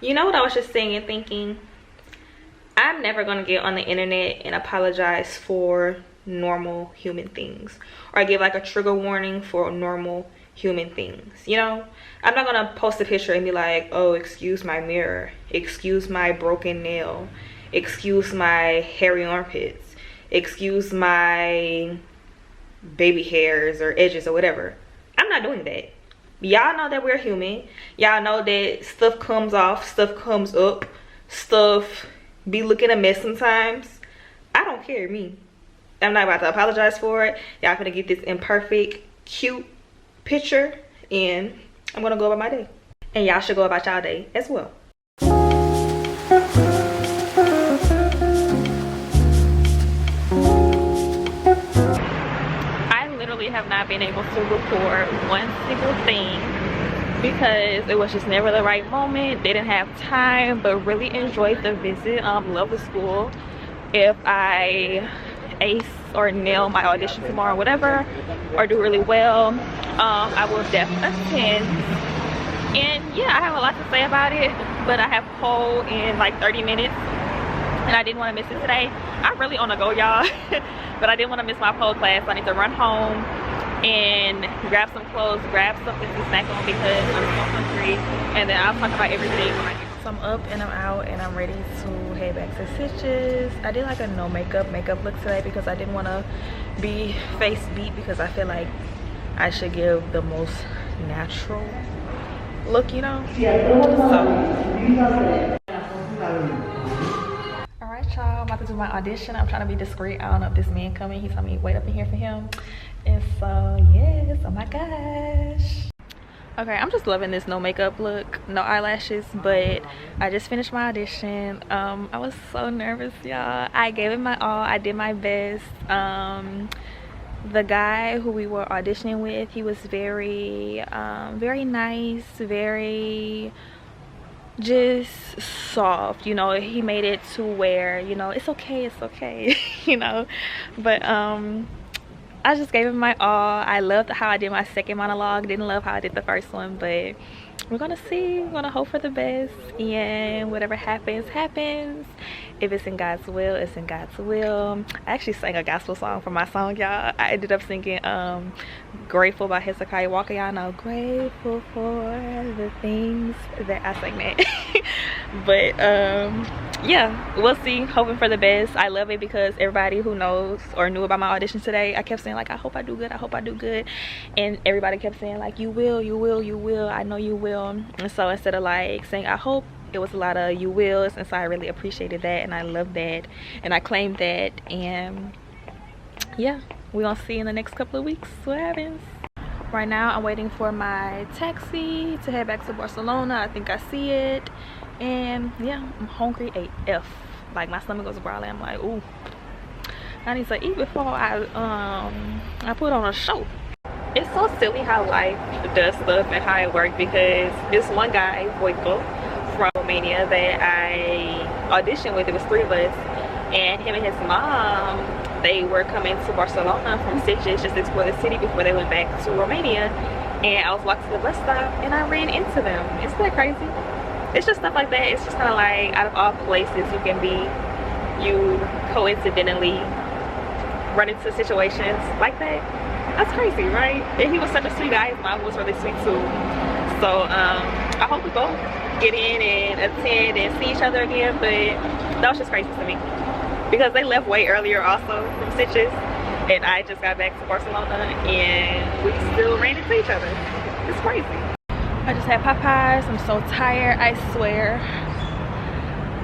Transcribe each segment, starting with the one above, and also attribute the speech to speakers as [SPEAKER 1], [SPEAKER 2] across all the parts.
[SPEAKER 1] You know what I was just saying and thinking? I'm never gonna get on the internet and apologize for normal human things, or give like a trigger warning for normal human things. You know, I'm not gonna post a picture and be like, oh, excuse my mirror, excuse my broken nail, excuse my hairy armpits, excuse my baby hairs or edges or whatever. I'm not doing that. Y'all know that we're human. Y'all know that stuff comes off, stuff comes up, stuff be looking a mess sometimes. I don't care, me. I'm not about to apologize for it. Y'all gonna get this imperfect, cute picture, and I'm gonna go about my day. And y'all should go about y'all day as well. I literally have not been able to record one single thing because it was just never the right moment. Didn't have time, but really enjoyed the visit. Love the school. If I ace or nail my audition tomorrow, whatever, or do really well, I will definitely attend. And yeah, I have a lot to say about it, but I have pole in like 30 minutes and I didn't want to miss it today. I'm really on the go, y'all. But I didn't want to miss my pole class. I need to run home and grab some clothes, grab something to snack on because I'm so hungry, and then I'll talk about everything when I get. So I'm up and I'm out and I'm ready to head back to Stitches. I did like a no makeup look today because I didn't want to be face beat, because I feel like I should give the most natural look, you know. All right, y'all, I'm about to do my audition. I'm trying to be discreet. I don't know if this man coming. He told me wait up in here for him. And so yes, oh my gosh. Okay, I'm just loving this no makeup look, no eyelashes, but I just finished my audition. I was so nervous, y'all. I gave it my all. I did my best. The guy who we were auditioning with, he was very very nice, very just soft, you know. He made it to where, you know, it's okay, you know. But I just gave it my all. I loved how I did my second monologue. Didn't love how I did the first one, but we're gonna see. We're gonna hope for the best, and whatever happens, happens. If it's in God's will, it's in God's will. I actually sang a gospel song for my song, y'all. I ended up singing Grateful by Hezekiah Walker. Y'all know, grateful for the things that I sang that. But yeah, we'll see. Hoping for the best. I love it because everybody who knows or knew about my audition today, I kept saying like, I hope I do good, I hope I do good, and everybody kept saying like, you will, you will, you will, I know you will. And so instead of like saying I hope, it was a lot of you wills, and so I really appreciated that, and I love that, and I claimed that. And yeah, we're gonna see in the next couple of weeks what happens. Right now I'm waiting for my taxi to head back to Barcelona. I think I see it, and yeah, I'm hungry AF. Like my stomach goes growling. I'm like, ooh, I need to eat before I put on a show. It's so silly how life does stuff and how it works, because this one guy, Voico, from Romania that I auditioned with, it was 3 of us, and him and his mom, they were coming to Barcelona from Stitches just to explore the city before they went back to Romania. And I was walking to the bus stop and I ran into them. Isn't that crazy? It's just stuff like that. It's just kind of like, out of all places you can be, you coincidentally run into situations like that. That's crazy, right? And he was such a sweet guy. His mom was really sweet too. So I hope we both get in and attend and see each other again. But that was just crazy to me, because they left way earlier also from Stitches, and I just got back to Barcelona and we still ran into each other. It's crazy. I just had Popeyes. I'm so tired, I swear.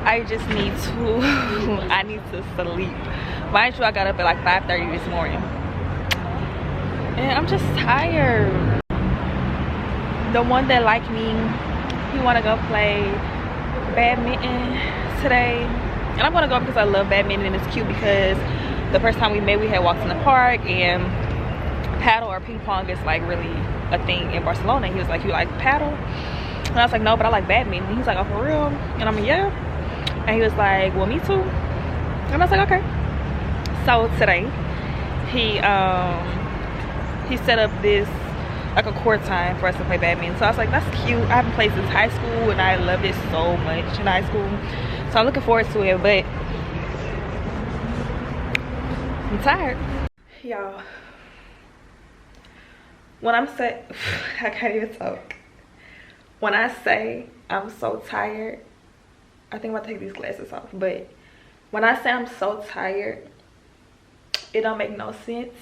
[SPEAKER 1] I just need to I need to sleep. Mind you, I got up at like 5:30 this morning, and I'm just tired. The one that liked me, he want to go play badminton today, and I'm gonna go because I love badminton, and it's cute because the first time we met, we had walked in the park, and paddle or ping pong is like really a thing in Barcelona. He was like, you like paddle? And I was like, no, but I like badminton. He's like, oh, for real? And I'm like, yeah. And he was like, well, me too. And I was like, okay. So today he set up this like a court time for us to play badminton. So I was like, that's cute. I haven't played since high school and I loved it so much in high school. So I'm looking forward to it, but I'm tired. Y'all, when I'm say, I can't even talk. When I say I'm so tired, I think I'm about to take these glasses off, but when I say I'm so tired, it don't make no sense.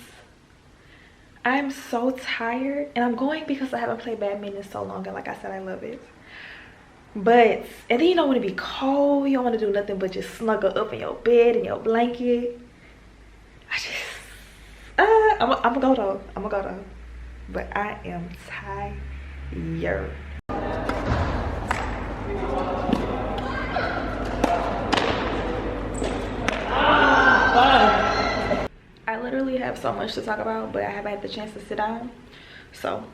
[SPEAKER 1] I'm so tired, and I'm going because I haven't played badminton in so long, and like I said, I love it. But, and then you don't want to be cold, you don't want to do nothing but just snuggle up in your bed and your blanket. I just, I'm gonna go though, but I am tired. I literally have so much to talk about, but I haven't had the chance to sit down. So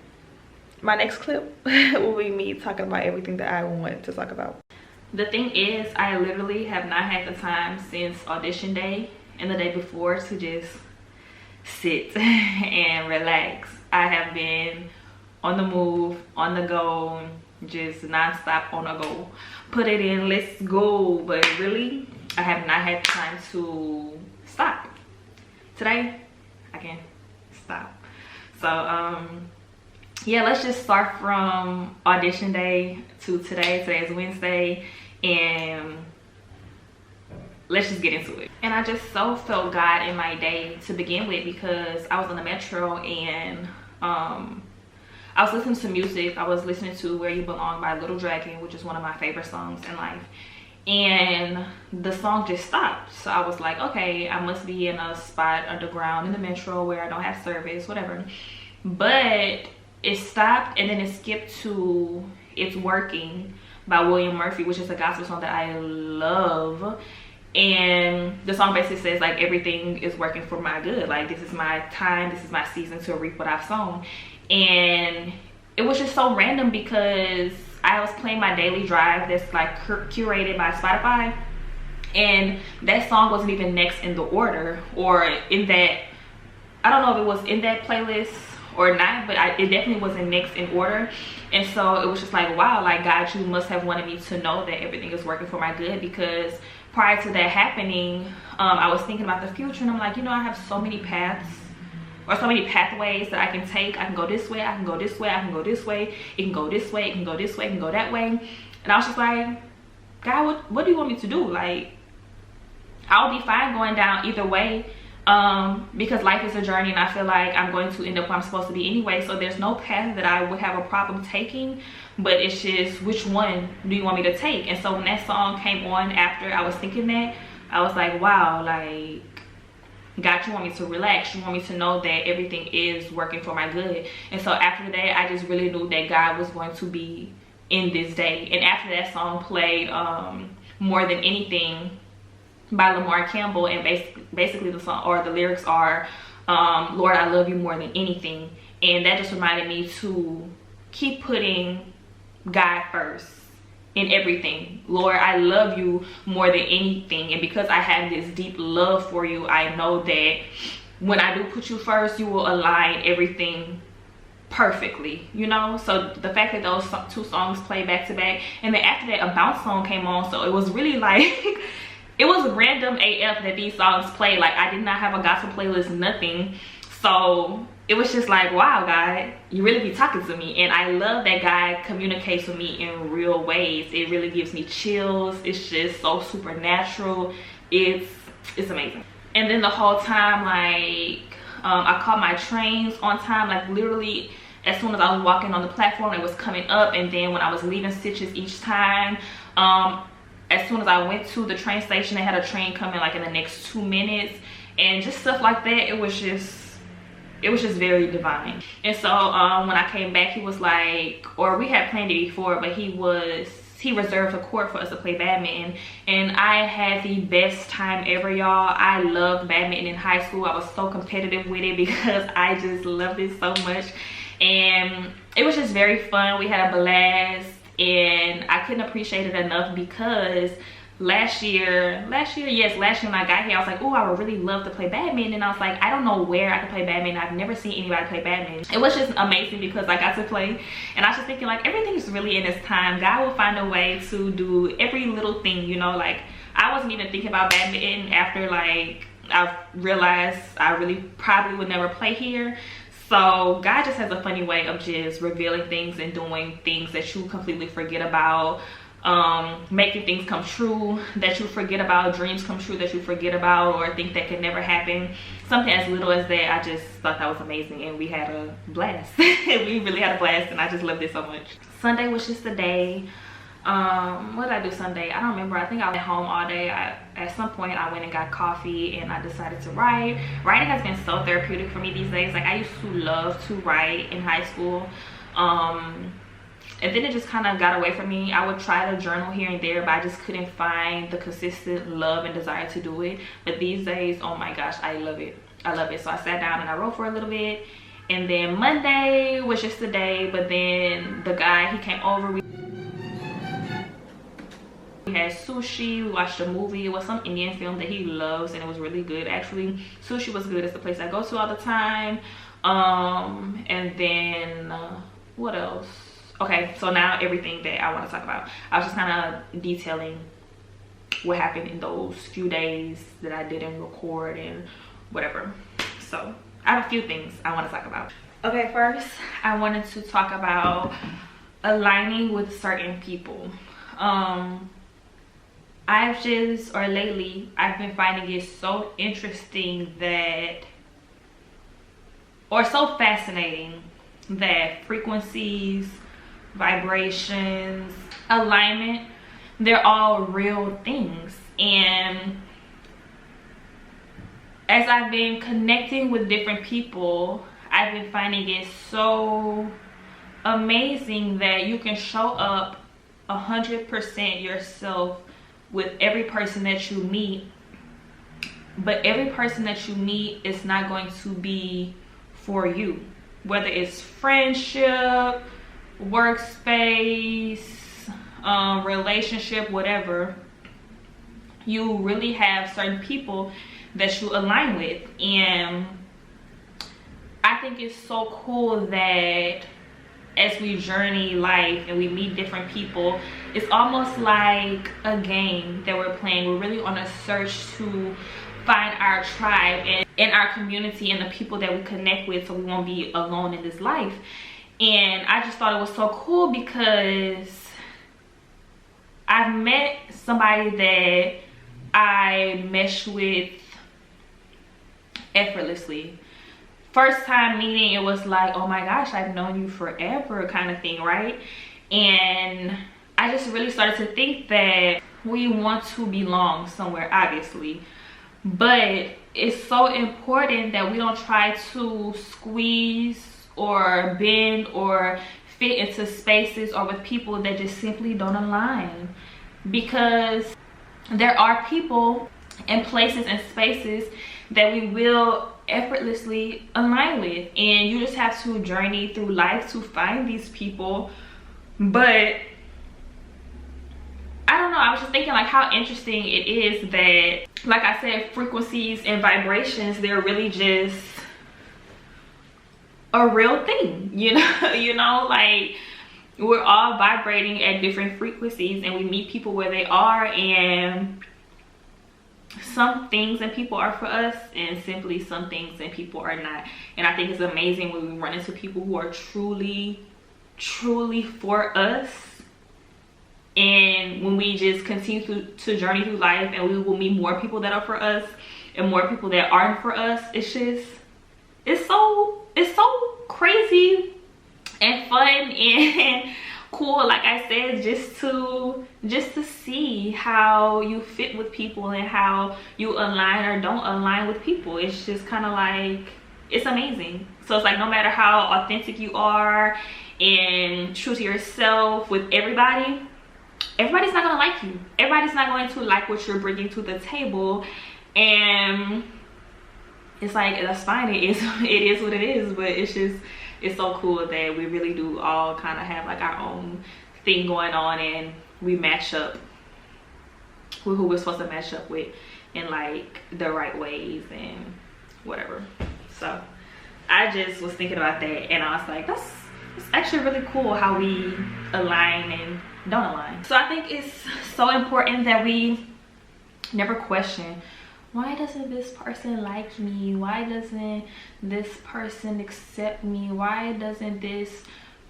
[SPEAKER 1] my next clip will be me talking about everything that I want to talk about. The thing is, I literally have not had the time since audition day and the day before to just sit and relax. I have been on the move, on the go, just non-stop on the go. Put it in, let's go. But really, I have not had time to stop. Today, I can stop. So, yeah, let's just start from audition day to today. Today is Wednesday, and let's just get into it. And I just so felt God in my day to begin with, because I was on the metro and I was listening to music. I was listening to Where You Belong by Little Dragon, which is one of my favorite songs in life. And the song just stopped. So I was like, okay, I must be in a spot underground in the metro where I don't have service, whatever. But it stopped, and then it skipped to It's Working by William Murphy, which is a gospel song that I love. And the song basically says, like, everything is working for my good. Like, this is my time, this is my season to reap what I've sown. And it was just so random because I was playing my daily drive that's like curated by Spotify, and that song wasn't even next in the order or in that, I don't know if it was in that playlist or not, but it definitely wasn't next in order. And so it was just like, wow, like, God, you must have wanted me to know that everything is working for my good, because prior to that happening, I was thinking about the future, and I'm like, you know, I have so many paths or so many pathways that I can take. I can go this way, I can go this way, I can go this way, it can go this way, it can go this way, it can go that way. And I was just like, God, what do you want me to do? Like, I'll be fine going down either way, because life is a journey, and I feel like I'm going to end up where I'm supposed to be anyway. So there's no path that I would have a problem taking, but it's just, which one do you want me to take? And so when that song came on after I was thinking that, I was like, wow, like, God, you want me to relax, you want me to know that everything is working for my good. And so after that, I just really knew that God was going to be in this day. And after that song played, More Than Anything by Lamar Campbell, and basically the song, or the lyrics are, Lord, I love you more than anything. And that just reminded me to keep putting God first in everything. Lord, I love you more than anything, and because I have this deep love for you, I know that when I do put you first, you will align everything perfectly, you know. So the fact that those two songs play back to back, and then after that a bounce song came on, so it was really like it was random AF that these songs played. Like, I did not have a gospel playlist, nothing. So it was just like, wow, God, you really be talking to me. And I love that God communicates with me in real ways. It really gives me chills. It's just so supernatural. It's amazing. And then the whole time, like, I caught my trains on time. Like, literally, as soon as I was walking on the platform, it was coming up. And then when I was leaving Stitches each time, as soon as I went to the train station, they had a train coming like in the next 2 minutes. And just stuff like that. It was just very divine. And so when I came back, he was like, or we had planned it before, but he reserved a court for us to play badminton, and I had the best time ever, y'all. I loved badminton in high school. I was so competitive with it because I just loved it so much, and it was just very fun. We had a blast, and I couldn't appreciate it enough because last year when I got here, I was like, oh, I would really love to play badminton. And I was like, I don't know where I could play badminton. I've never seen anybody play badminton. It was just amazing because I got to play, and I was just thinking like everything's really in its time. God will find a way to do every little thing, you know. Like I wasn't even thinking about badminton after like I realized I really probably would never play here. So God just has a funny way of just revealing things and doing things that you completely forget about, making things come true that you forget about, dreams come true that you forget about or think that could never happen. Something as little as that, I just thought that was amazing, and we had a blast. We really had a blast, and I just loved it so much. Sunday was just the day. What did I do Sunday? I don't remember. I think I was at home all day. At some point I went and got coffee, and I decided to write. Writing has been so therapeutic for me these days. Like I used to love to write in high school, and then it just kind of got away from me. I would try to journal here and there, but I just couldn't find the consistent love and desire to do it. But these days, oh my gosh, I love it. I love it. So I sat down and I wrote for a little bit, and then Monday was just the day. But then the guy, he came over. We had sushi, we watched a movie. It was some Indian film that he loves, and it was really good actually. Sushi was good. It's the place I go to all the time. And then what else? Okay, so now everything that I want to talk about. I was just kind of detailing what happened in those few days that I didn't record and whatever. So I have a few things I want to talk about. Okay, first I wanted to talk about aligning with certain people. Lately I've been finding it so interesting that, or so fascinating that frequencies, vibrations, alignment, they're all real things. And as I've been connecting with different people, I've been finding it so amazing that you can show up 100% yourself with every person that you meet, but every person that you meet is not going to be for you. Whether it's friendship, workspace, relationship, whatever, you really have certain people that you align with. And I think it's so cool that as we journey life and we meet different people, it's almost like a game that we're playing. We're really on a search to find our tribe and our community and the people that we connect with, so we won't be alone in this life. And I just thought it was so cool because I've met somebody that I mesh with effortlessly. First time meeting, it was like, oh my gosh, I've known you forever kind of thing, right? And I just really started to think that we want to belong somewhere, obviously, but it's so important that we don't try to squeeze or bend or fit into spaces or with people that just simply don't align, because there are people and places and spaces that we will effortlessly align with, and you just have to journey through life to find these people. But I don't know, I was just thinking like how interesting it is that, like I said, frequencies and vibrations, they're really just a real thing, you know, like we're all vibrating at different frequencies, and we meet people where they are, and some things and people are for us, and simply some things and people are not. And I think it's amazing when we run into people who are truly for us, and when we just continue to journey through life, and we will meet more people that are for us and more people that aren't for us. It's so crazy and fun and cool, like I said, just to see how you fit with people and how you align or don't align with people. It's just kind of like, it's amazing. So it's like, no matter how authentic you are and true to yourself with everybody's not gonna like you. Everybody's not going to like what you're bringing to the table, and it's like, that's fine. It is what it is. But it's so cool that we really do all kind of have like our own thing going on, and we match up who we're supposed to match up with in like the right ways and whatever. So I just was thinking about that, and I was like, it's actually really cool how we align and don't align. So I think it's so important that we never question, why doesn't this person like me? Why doesn't this person accept me? Why doesn't this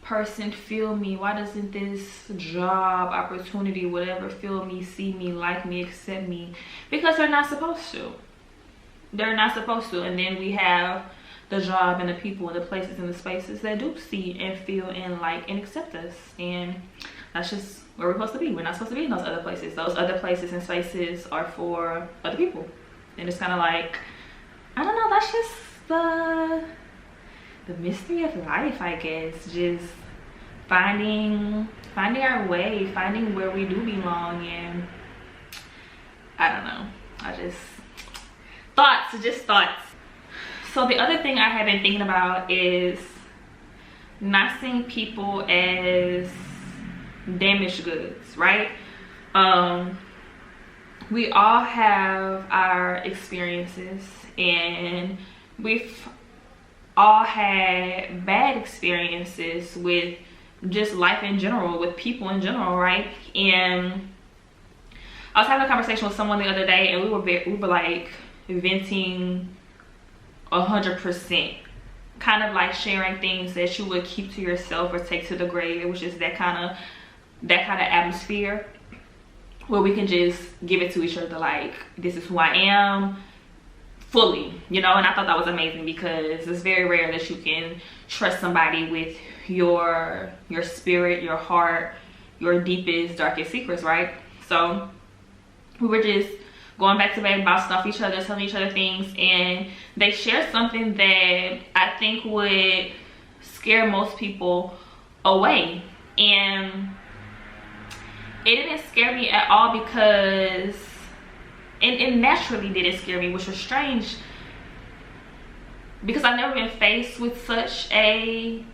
[SPEAKER 1] person feel me? Why doesn't this job opportunity, whatever, feel me, see me, like me, accept me? Because they're not supposed to. They're not supposed to. And then we have the job and the people and the places and the spaces that do see and feel and like and accept us. And that's just where we're supposed to be. We're not supposed to be in those other places. Those other places and spaces are for other people. And it's kind of like, I don't know, that's just the mystery of life, I guess. Just finding our way, finding where we do belong. And I don't know, just thoughts. So the other thing I have been thinking about is not seeing people as damaged goods, right? We all have our experiences, and we've all had bad experiences with just life in general, with people in general, right? And I was having a conversation with someone the other day, and we were like venting 100%, kind of like sharing things that you would keep to yourself or take to the grave. It was just that kind of atmosphere where we can just give it to each other, like, this is who I am fully, you know. And I thought that was amazing, because it's very rare that you can trust somebody with your spirit, your heart, your deepest, darkest secrets, right? So we were just going back to back, bouncing off each other, telling each other things, and they shared something that I think would scare most people away. And it didn't scare me at all, because it naturally didn't scare me, which was strange, because I've never been faced with such a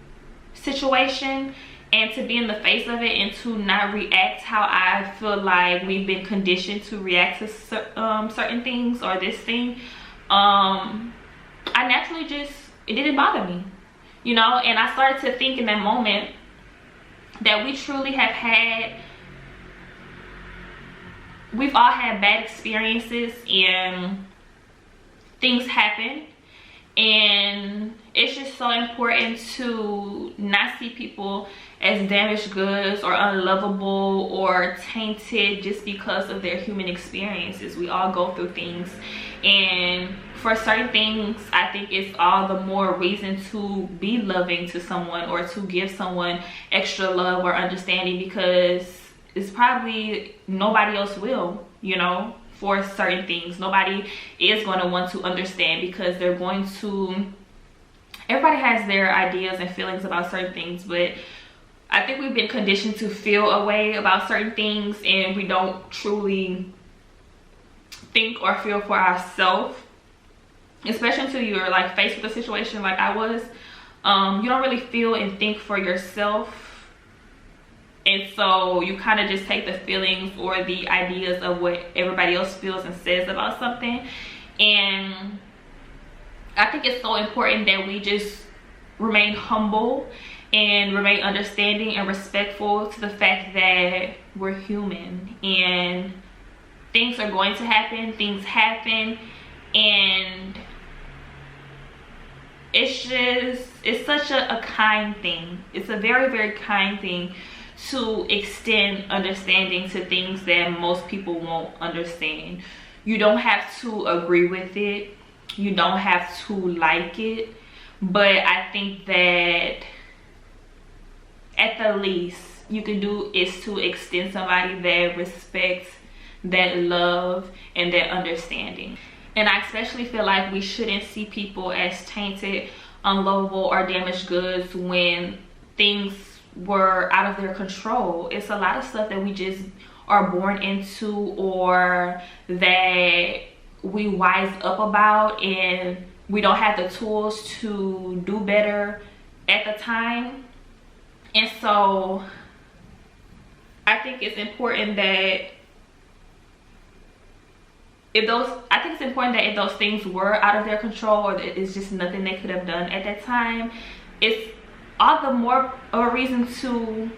[SPEAKER 1] situation, and to be in the face of it and to not react how I feel like we've been conditioned to react to certain things, or this thing, I naturally it didn't bother me, you know. And I started to think in that moment that we've all had bad experiences, and things happen, and it's just so important to not see people as damaged goods or unlovable or tainted just because of their human experiences. We all go through things, and for certain things, I think it's all the more reason to be loving to someone, or to give someone extra love or understanding, because it's probably nobody else will, you know. For certain things, nobody is going to want to understand, because everybody has their ideas and feelings about certain things. But I think we've been conditioned to feel a way about certain things, and we don't truly think or feel for ourselves, especially until you're like faced with a situation like I was. You don't really feel and think for yourself. And so you kind of just take the feelings or the ideas of what everybody else feels and says about something. And I think it's so important that we just remain humble and remain understanding and respectful to the fact that we're human, and things are going to happen, things happen, and it's such a kind thing. It's a very, very kind thing to extend understanding to things that most people won't understand. You don't have to agree with it, you don't have to like it, but I think that at the least you can do is to extend somebody that respect, that love, and that understanding. And I especially feel like we shouldn't see people as tainted, unlovable, or damaged goods when things were out of their control. It's a lot of stuff that we just are born into, or that we wise up about, and we don't have the tools to do better at the time. And so I think it's important that I think it's important that if those things were out of their control, or it's just nothing they could have done at that time, it's all the more of a reason to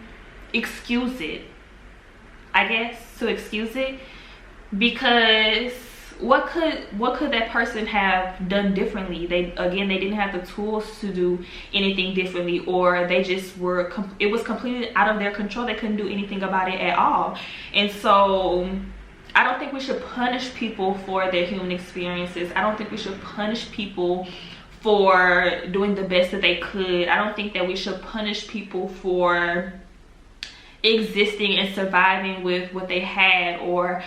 [SPEAKER 1] excuse it, I guess, to excuse it. Because what could that person have done differently? They didn't have the tools to do anything differently, or they just were, it was completely out of their control. They couldn't do anything about it at all. And so I don't think we should punish people for their human experiences. I don't think we should punish people for doing the best that they could. I don't think that we should punish people for existing and surviving with what they had, or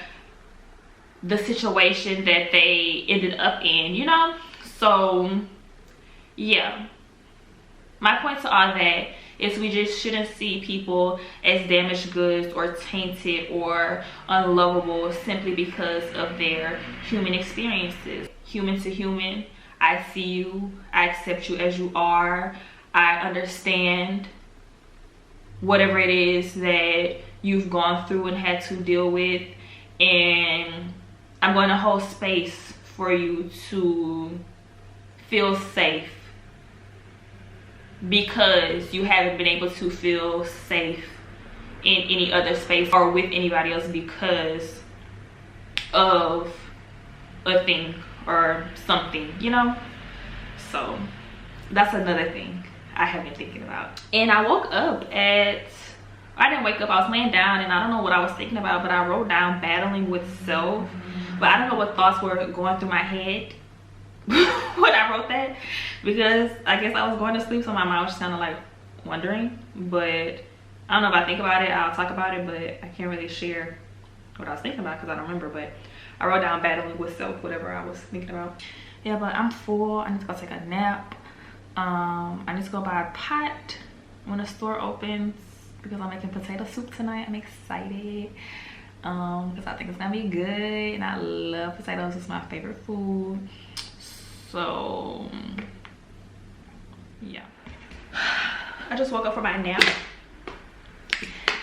[SPEAKER 1] the situation that they ended up in, you know? So yeah, my point to all that is we just shouldn't see people as damaged goods or tainted or unlovable simply because of their human experiences. Human to human, I see you, I accept you as you are, I understand whatever it is that you've gone through and had to deal with, and I'm going to hold space for you to feel safe, because you haven't been able to feel safe in any other space or with anybody else because of a thing or something, you know? So that's another thing I have been thinking about. And I woke up I didn't wake up, I was laying down, and I don't know what I was thinking about, but I wrote down battling with self. But I don't know what thoughts were going through my head when I wrote that, because I guess I was going to sleep, so my mind was just kind of like wondering. But I don't know, if I think about it, I'll talk about it, but I can't really share what I was thinking about because I don't remember. But I wrote down battling with self, whatever I was thinking about. Yeah, but I'm full. I need to go take a nap. I need to go buy a pot when the store opens, because I'm making potato soup tonight. I'm excited because I think it's gonna be good, and I love potatoes. It's my favorite food. So yeah, I just woke up from my nap,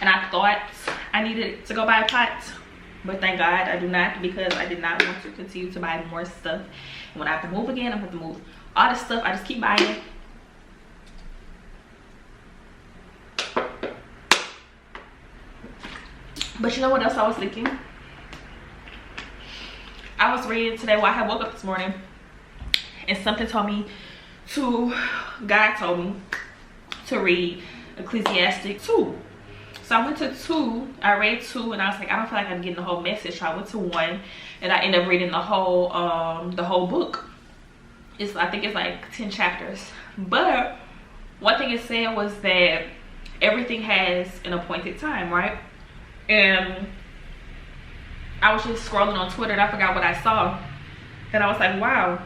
[SPEAKER 1] and I thought I needed to go buy a pot, but thank God I do not, because I did not want to continue to buy more stuff. And when I have to move again, I'm going to move all this stuff I just keep buying. But you know what else I was thinking? I was reading today, I had woke up this morning, and something told me God told me to read Ecclesiastes 2. So I went to 2, I read 2, and I was like, I don't feel like I'm getting the whole message. So I went to 1, and I ended up reading the whole book. I think it's like 10 chapters. But one thing it said was that everything has an appointed time, right? And I was just scrolling on Twitter, and I forgot what I saw, and I was like, wow,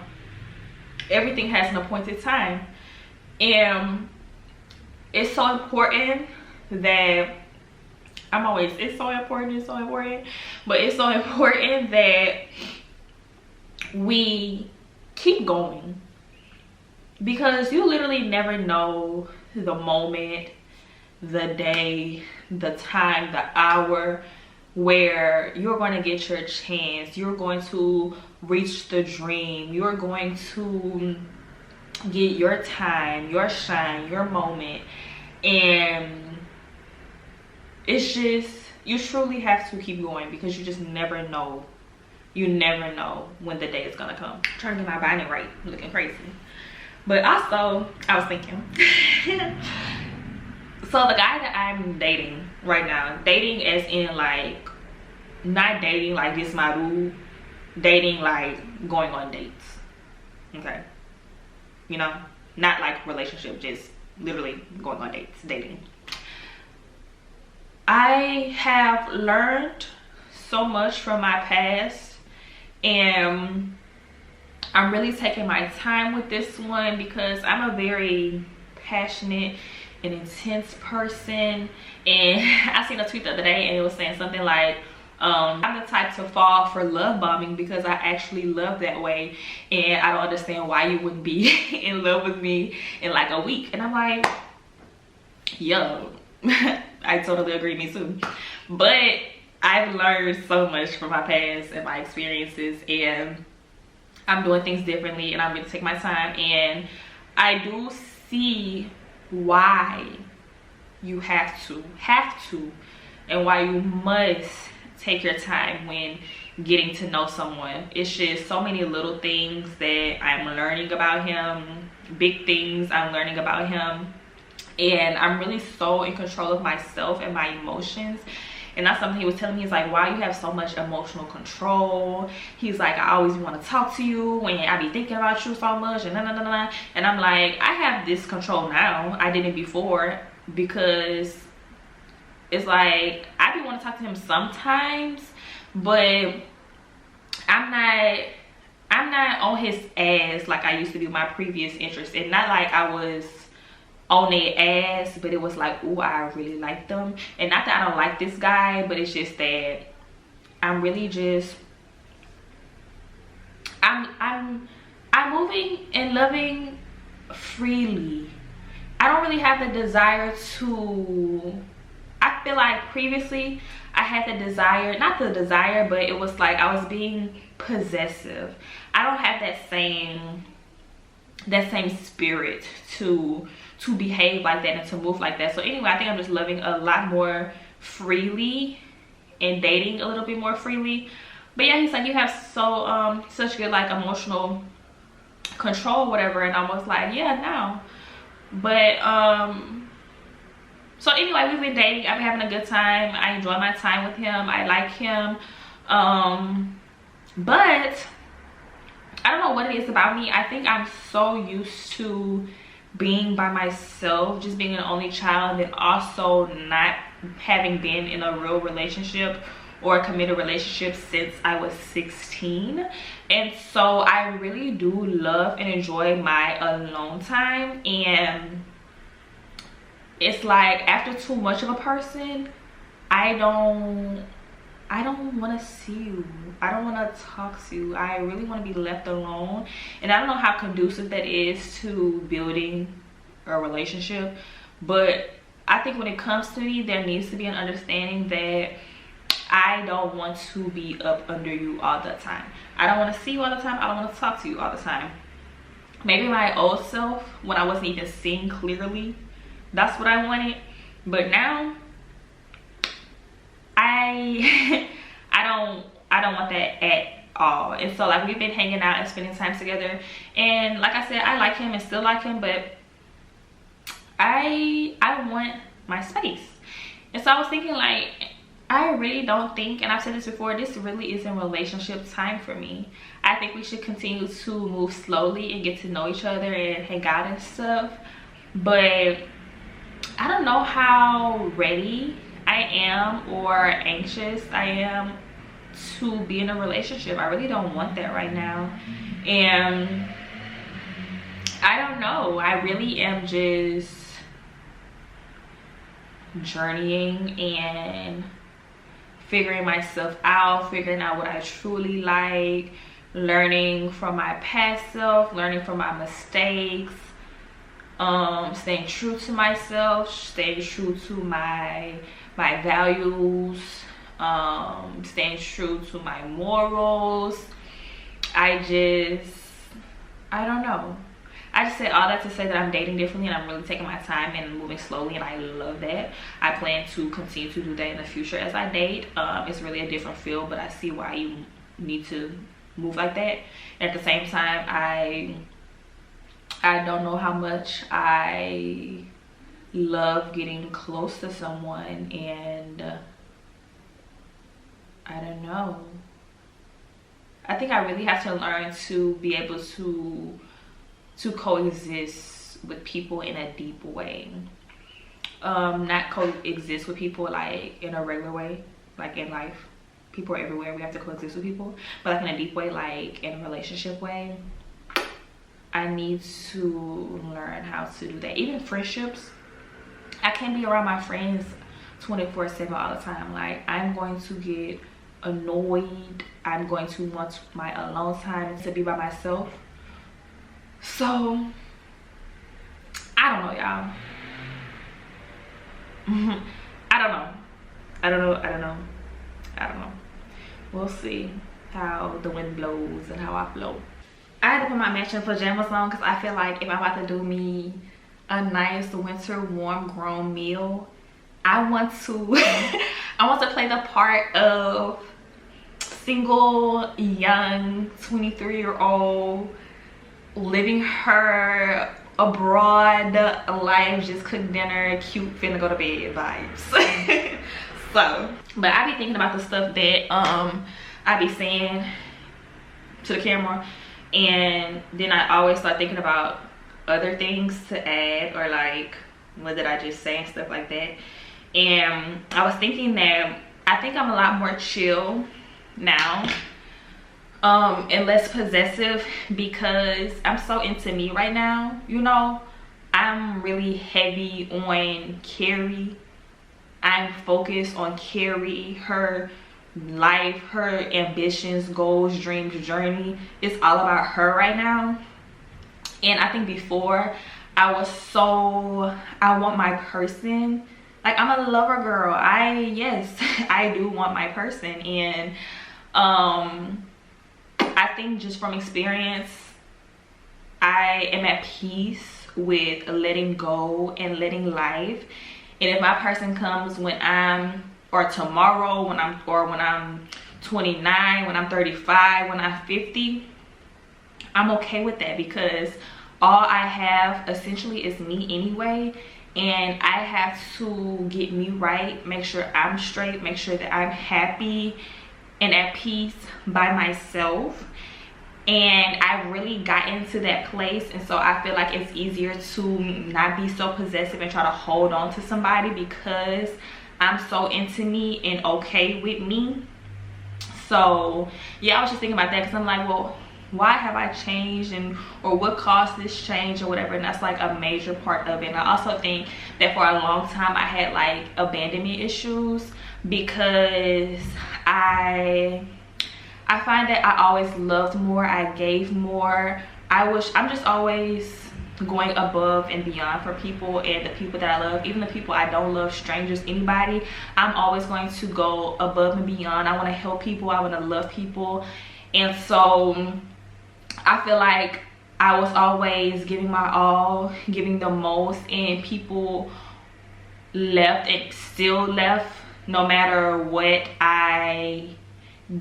[SPEAKER 1] everything has an appointed time. And it's so important that it's so important, but it's so important that we keep going, because you literally never know the moment, the day, the time, the hour where you're going to get your chance, you're going to reach the dream, you're going to get your time, your shine, your moment. And it's just, you truly have to keep going, because you just never know. You never know when the day is gonna come. I'm trying to get my binding right, looking crazy. But also, I was thinking, so the guy that I'm dating right now, dating as in like, not dating like this my boo, dating like going on dates, okay? You know, not like relationship, just literally going on dates, dating. I have learned so much from my past, and I'm really taking my time with this one, because I'm a very passionate and intense person. And I seen a tweet the other day, and it was saying something like, I'm the type to fall for love bombing, because I actually love that way, and I don't understand why you wouldn't be in love with me in like a week. And I'm like, yo, I totally agree, me too. But I've learned so much from my past and my experiences, and I'm doing things differently, and I'm going to take my time. And I do see why you have to, and why you must take your time when getting to know someone. It's just so many little things that I'm learning about him, big things I'm learning about him, and I'm really so in control of myself and my emotions. And that's something he was telling me. He's like, why you have so much emotional control? He's like, I always want to talk to you when I be thinking about you so much, and and I'm like, I have this control now. I didn't before, because it's like I be want to talk to him sometimes, but I'm not on his ass like I used to be with my previous interest. And not like I was on their ass, but it was like, oh, I really like them. And not that I don't like this guy, but it's just that I'm really just I'm moving and loving freely. I don't really have the desire to, I feel like previously I had the desire, not the desire, but it was like I was being possessive. I don't have that same spirit to behave like that and to move like that. So anyway, I think I'm just loving a lot more freely and dating a little bit more freely. But yeah, he's like, you have so such good like emotional control, whatever. And I was like, yeah, no. But so anyway, we've been dating. I've been having a good time. I enjoy my time with him. I like him. But I don't know what it is about me. I think I'm so used to being by myself, just being an only child, and also not having been in a real relationship or a committed relationship since I was 16. And so I really do love and enjoy my alone time. And it's like after too much of a person, I don't want to see you. I don't want to talk to you. I really want to be left alone. And I don't know how conducive that is to building a relationship, but I think when it comes to me, there needs to be an understanding that I don't want to be up under you all the time. I don't want to see you all the time. I don't want to talk to you all the time. Maybe my old self, when I wasn't even seeing clearly, that's what I wanted. But now I don't want that at all. And so like we've been hanging out and spending time together, and like I said, I like him and still like him, but I want my space. And so I was thinking, like, I really don't think, and I've said this before, this really isn't relationship time for me. I think we should continue to move slowly and get to know each other and hang out and stuff, but I don't know how ready I am or anxious I am to be in a relationship. I really don't want that right now. And I don't know, I really am just journeying and figuring myself out, figuring out what I truly like, learning from my past self, learning from my mistakes, staying true to myself, staying true to my values, staying true to my morals. I don't know. I just said all that to say that I'm dating differently, and I'm really taking my time and moving slowly, and I love that. I plan to continue to do that in the future as I date. It's really a different feel, but I see why you need to move like that. And at the same time, I don't know how much I love getting close to someone, and I don't know. I think I really have to learn to be able to coexist with people in a deep way. Not coexist with people like in a regular way, like in life. People are everywhere, we have to coexist with people, but like in a deep way, like in a relationship way. I need to learn how to do that. Even friendships, I can't be around my friends 24/7 all the time. Like, I'm going to get annoyed. I'm going to want my alone time to be by myself. So I don't know, y'all. I don't know. I don't know. We'll see how the wind blows and how I flow. I had to put my matching pajamas on because I feel like if I'm about to do me a nice winter warm grown meal, I want to I want to play the part of single young 23-year-old living her abroad life, just cook dinner, cute, finna go to bed vibes. So, but I be thinking about the stuff that I be saying to the camera, and then I always start thinking about other things to add, or like what did I just say and stuff like that. And I was thinking that I think I'm a lot more chill now, and less possessive, because I'm so into me right now. You know, I'm really heavy on Carrie. I'm focused on Carrie, her life, her ambitions, goals, dreams, journey. It's all about her right now. And I think before I want my person. Like, I'm a lover girl. Yes, I do want my person. And I think just from experience, I am at peace with letting go and letting life. And if my person comes when or tomorrow, when I'm 29, when I'm 35, when I'm 50, I'm okay with that, because all I have essentially is me anyway. And I have to get me right, make sure I'm straight, make sure that I'm happy and at peace by myself. And I really got into that place, and so I feel like it's easier to not be so possessive and try to hold on to somebody, because I'm so into me and okay with me. So yeah, I was just thinking about that, because I'm like, well, why have I changed, or what caused this change or whatever. And that's like a major part of it. And I also think that for a long time I had like abandonment issues, because I find that I always loved more, I gave more. I'm just always going above and beyond for people, and the people that I love, even the people I don't love, strangers, anybody, I'm always going to go above and beyond. I want to help people, I want to love people. And so I feel like I was always giving my all, giving the most, and people left and still left no matter what I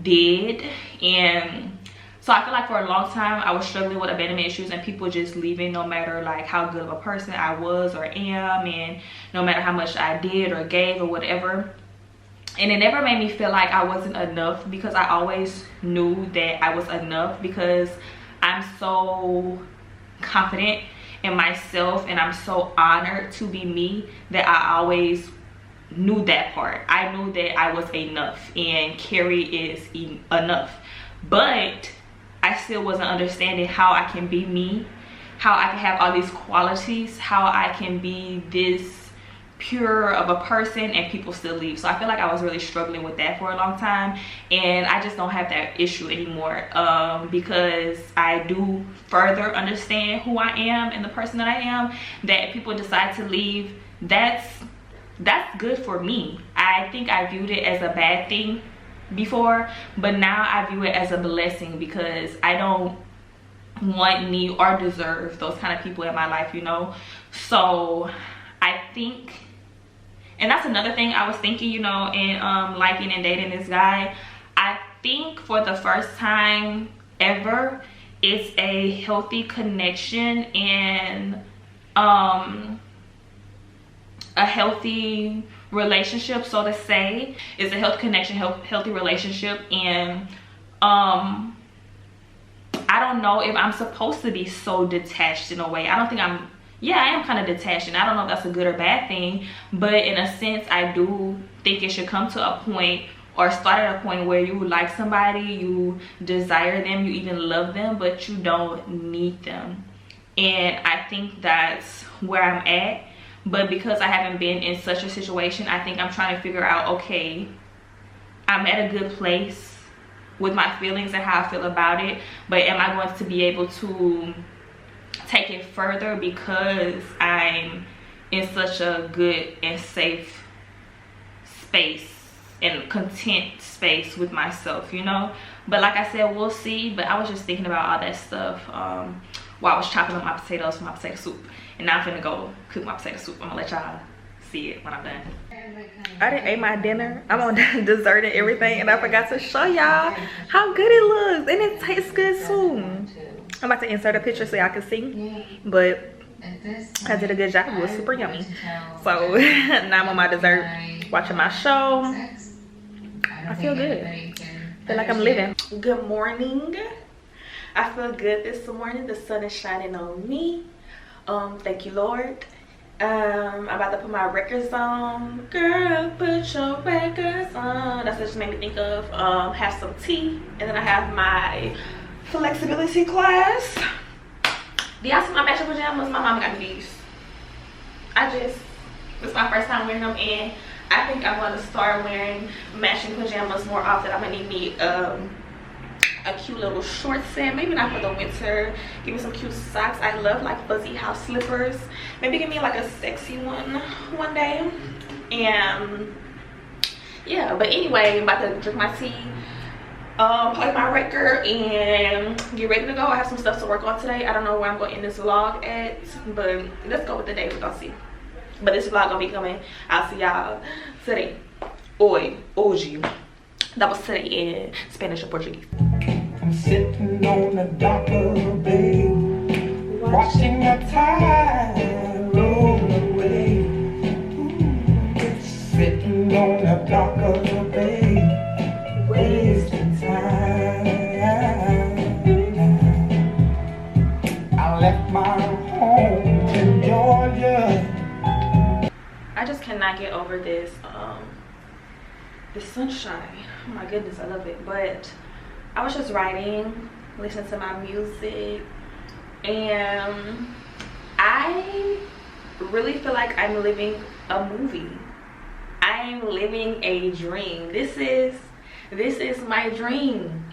[SPEAKER 1] did. And so I feel like for a long time I was struggling with abandonment issues, and people just leaving no matter like how good of a person I was or am, and no matter how much I did or gave or whatever. And it never made me feel like I wasn't enough, because I always knew that I was enough, because I'm so confident in myself and I'm so honored to be me, that I always knew that part. I knew that I was enough, and Carrie is enough. But I still wasn't understanding how I can be me, how I can have all these qualities, how I can be this pure of a person and people still leave. So I feel like I was really struggling with that for a long time, and I just don't have that issue anymore, because I do further understand who I am and the person that I am. That if people decide to leave, that's good for me. I think I viewed it as a bad thing before, but now I view it as a blessing, because I don't want, need, or deserve those kind of people in my life, you know. So I think, and that's another thing I was thinking, you know, in liking and dating this guy, I think for the first time ever, it's a healthy connection and a healthy relationship, so to say. It's a healthy connection, healthy relationship. And I don't know if I'm supposed to be so detached in a way. I don't think I am kind of detached, and I don't know if that's a good or bad thing, but in a sense I do think it should come to a point, or start at a point, where you like somebody, you desire them, you even love them, but you don't need them. And I think that's where I'm at. But because I haven't been in such a situation, I think I'm trying to figure out, okay, I'm at a good place with my feelings and how I feel about it, but am I going to be able to take it further because I'm in such a good and safe space and content space with myself, you know. But like I said, we'll see. But I was just thinking about all that stuff while I was chopping up my potatoes for my potato soup. And now I'm finna go cook my potato soup. I'm gonna let y'all see it when I'm done. I didn't eat my dinner. I'm on dessert and everything, and I forgot to show y'all how good it looks, and it tastes good too. I'm about to insert a picture so y'all can see, but I did a good job. It was super yummy. So now I'm on my dessert, watching my show. I feel good. I feel like I'm living. Good morning. I feel good this morning. The sun is shining on me. Thank you, Lord. I'm about to put my records on. Girl, put your records on. That's what just made me think of. Have some tea, and then I have my flexibility class. Do y'all see my matching pajamas? My mom got me these. This is my first time wearing them, and I think I'm gonna start wearing matching pajamas more often. I'm gonna need me a cute little short set, maybe not for the winter. Give me some cute socks. I love like fuzzy house slippers. Maybe give me like a sexy one day. And yeah, but anyway, I'm about to drink my tea, play my record, and get ready to go. I have some stuff to work on today. I don't know where I'm going to end this vlog at, but let's go with the day. We're gonna see. But this vlog gonna be coming. I'll see y'all today. Hoje. That was today in Spanish or Portuguese.
[SPEAKER 2] I'm sitting on a dock of a bay, watching the tide roll away. Sitting on a dock of a bay, wasting time. I left my home in Georgia.
[SPEAKER 1] I just cannot get over this sunshine. Oh my goodness, I love it. But I was just writing, listening to my music, and I really feel like I'm living a movie. I'm living a dream. This is my dream,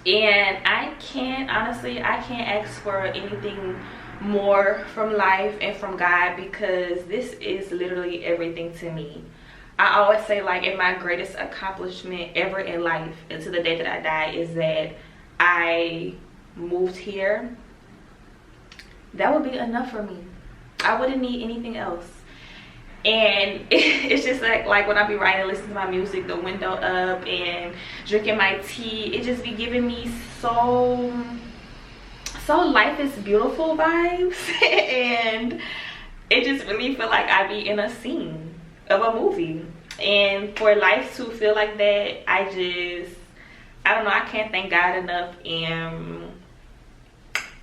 [SPEAKER 1] and I can't ask for anything more from life and from God, because this is literally everything to me. I always say, like, in my greatest accomplishment ever in life, until the day that I die, is that I moved here. That would be enough for me. I wouldn't need anything else. And it's just like when I be writing, listening to my music, the window up, and drinking my tea, it just be giving me so life is beautiful vibes. And it just really feel like I be in a scene of a movie. And for life to feel like that, I don't know, I can't thank God enough. And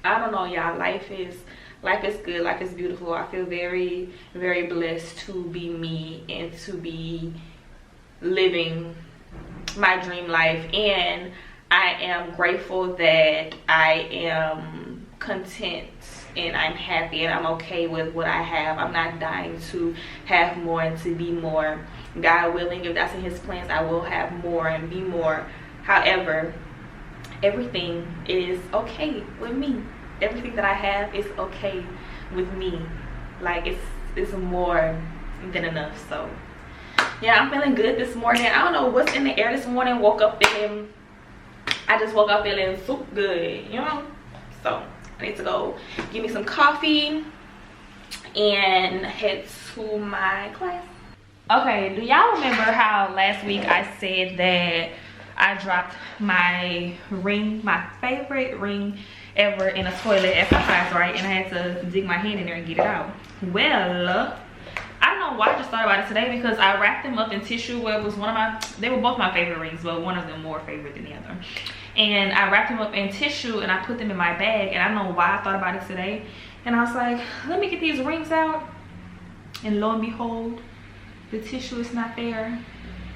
[SPEAKER 1] I don't know, y'all, life is good, life is beautiful. I feel very, very blessed to be me and to be living my dream life. And I am grateful that I am content and I'm happy and I'm okay with what I have. I'm not dying to have more and to be more. God willing, if that's in his plans, I will have more and be more. However, everything is okay with me. Everything that I have is okay with me. Like, it's more than enough. So yeah, I'm feeling good this morning. I don't know what's in the air this morning. I just woke up feeling so good, you know. So I need to go get me some coffee and head to my class. Okay, do y'all remember how last week I said that I dropped my ring, my favorite ring ever, in a toilet exercise, right? And I had to dig my hand in there and get it out. Well, I don't know why I just thought about it today, because I wrapped them up in tissue. Well, it was they were both my favorite rings, but one of them more favorite than the other. And I wrapped them up in tissue and I put them in my bag, and I don't know why I thought about it today. And I was like, let me get these rings out, and lo and behold, the tissue is not there.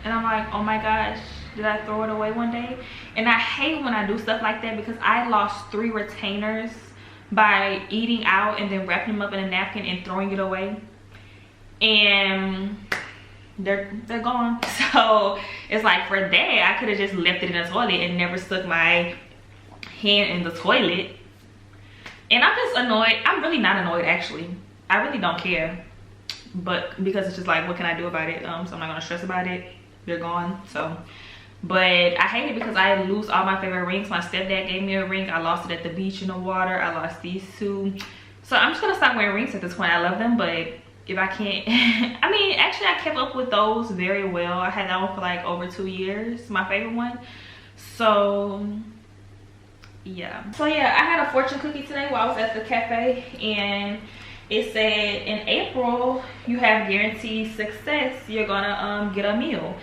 [SPEAKER 1] And I'm like, oh my gosh, did I throw it away one day? And I hate when I do stuff like that, because I lost 3 retainers by eating out and then wrapping them up in a napkin and throwing it away. And they're gone. So it's like, for that, I could have just left it in the toilet and never stuck my hand in the toilet. And I'm just annoyed. I'm really not annoyed, actually. I really don't care. But because it's just like, what can I do about it? So I'm not gonna stress about it. they're gone. So, but I hate it because I lose all my favorite rings. My stepdad gave me a ring. I lost it at the beach in the water. I lost these two. So I'm just gonna stop wearing rings at this point. I love them, but if I can't, I mean, actually I kept up with those very well. I had that one for like over 2 years, my favorite one. So yeah. So yeah, I had a fortune cookie today while I was at the cafe, and it said in April you have guaranteed success. You're gonna get a meal,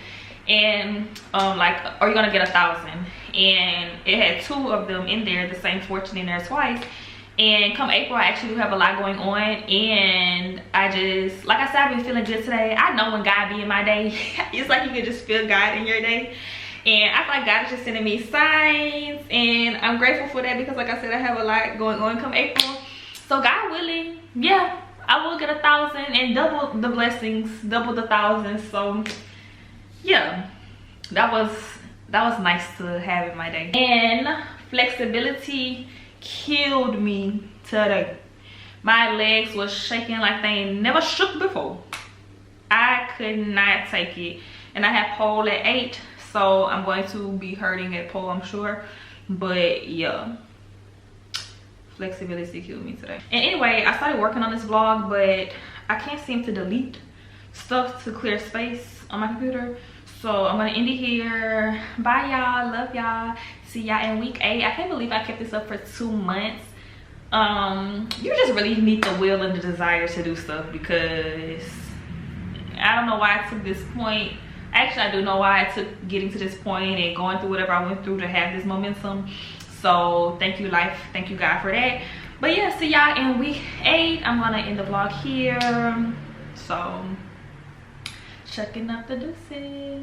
[SPEAKER 1] and or you're gonna get 1,000. And it had 2 of them in there, the same fortune in there twice. And come April, I actually do have a lot going on, and I just, like I said, I've been feeling good today. I know when God be in my day, it's like you can just feel God in your day. And I feel like God is just sending me signs, and I'm grateful for that because, like I said, I have a lot going on come April. So God willing, yeah, I will get 1,000 and double the blessings, double the thousands. So yeah, that was nice to have in my day. And flexibility killed me today. My legs was shaking like they ain't never shook before. I could not take it. And I have pole at 8, so I'm going to be hurting at pole, I'm sure. But yeah, flexibility killed me today. And anyway, I started working on this vlog, but I can't seem to delete stuff to clear space on my computer. So I'm gonna end it here. Bye y'all, love y'all. See y'all in week 8. I can't believe I kept this up for 2 months. You just really need the will and the desire to do stuff, because I don't know why I took this point. Actually, I do know why I took getting to this point and going through whatever I went through to have this momentum. So thank you, life, thank you God for that. But yeah, see y'all in week 8. I'm gonna end the vlog here. So checking up the deuces.